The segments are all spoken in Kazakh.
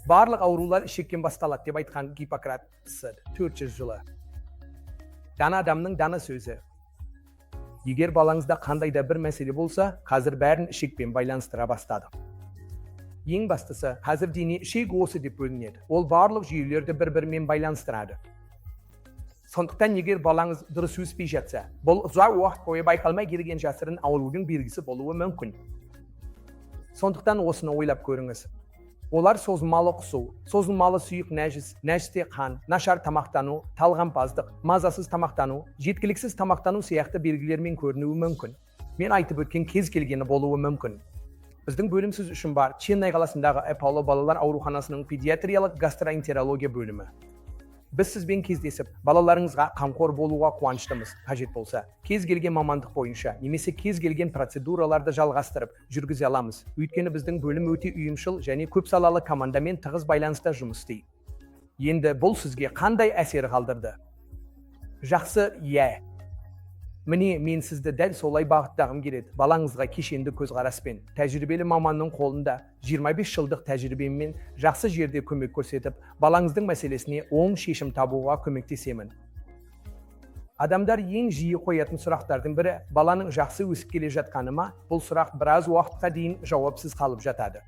Барлық аурулар ішектен басталады деп айтқан Гиппократ 400 жылы. Дана адамның дана сөзі. Егер балаңызда қандай да бір мәселе болса, қазір бәрін ішекпен байланыстыра бастады. Ең бастысы, қазір дене ішек осы деп бөлінеді. Ол барлық жүйелерді бір-бірімен байланыстырады. Сондықтан егер балаңыз дұрыс өспей жатса, бұл ұзақ уақыт бойы байқалмай келген жасырын аурудың белгісі болуы мүмкін. Сондықтан осыны ойлап көріңіз. Олар созылмалы құсу, созылмалы сұйық нәжісте қан, нашар тамақтану, талғампаздық, мазасыз тамақтану, жеткіліксіз тамақтану сияқты белгілермен көрінуі мүмкін. Мен айтып өткен кез келгені болуы мүмкін. Біздің бөлім сіз үшін бар Ченнай қаласындағы Аполло балалар ауруханасының педиатриялық гастроэнтерология бөлімі. Біз сізбен кездесіп, балаларыңызға қамқор болуға қуаныштымыз. Қажет болса, кез келген мамандық бойынша немесе кез келген процедураларды жалғастырып жүргізе аламыз. Өйткені біздің бөлім өте ұйымшыл және көп салалы командамен тығыз байланыста жұмыс істейді. Енді бұл сізге қандай әсер қалдырды? Жақсы, иә. Міне, мен сізді дәл солай бағыттағым келеді. Балаңызға кешенді көзқараспен, тәжірибелі маманның қолында 25 жылдық тәжірибеммен жақсы жерде көмек көрсетіп, балаңыздың мәселесіне оң шешім табуға көмектесемін. Адамдар ең жиі қоятын сұрақтардың бірі, баланың жақсы өсіп келе жатқаны ма? Бұл сұрақ біраз уақытқа дейін жауапсыз қалып жатады.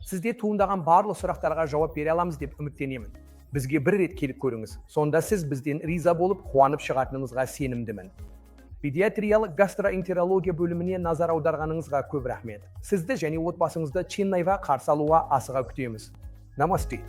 Сізде туындаған барлық сұрақтарға жауап бере аламыз деп үміттенемін. Бізге бір рет келіп көріңіз. Сонда сіз бізден риза болып, қуанып шығатыныңызға сенімдімін. Педиатриялық гастроэнтерология бөліміне назар аударғаныңызға көп рахмет. Сізді және отбасыңызды Ченнайға қарсы алуға асыға күтеміз. Намасте.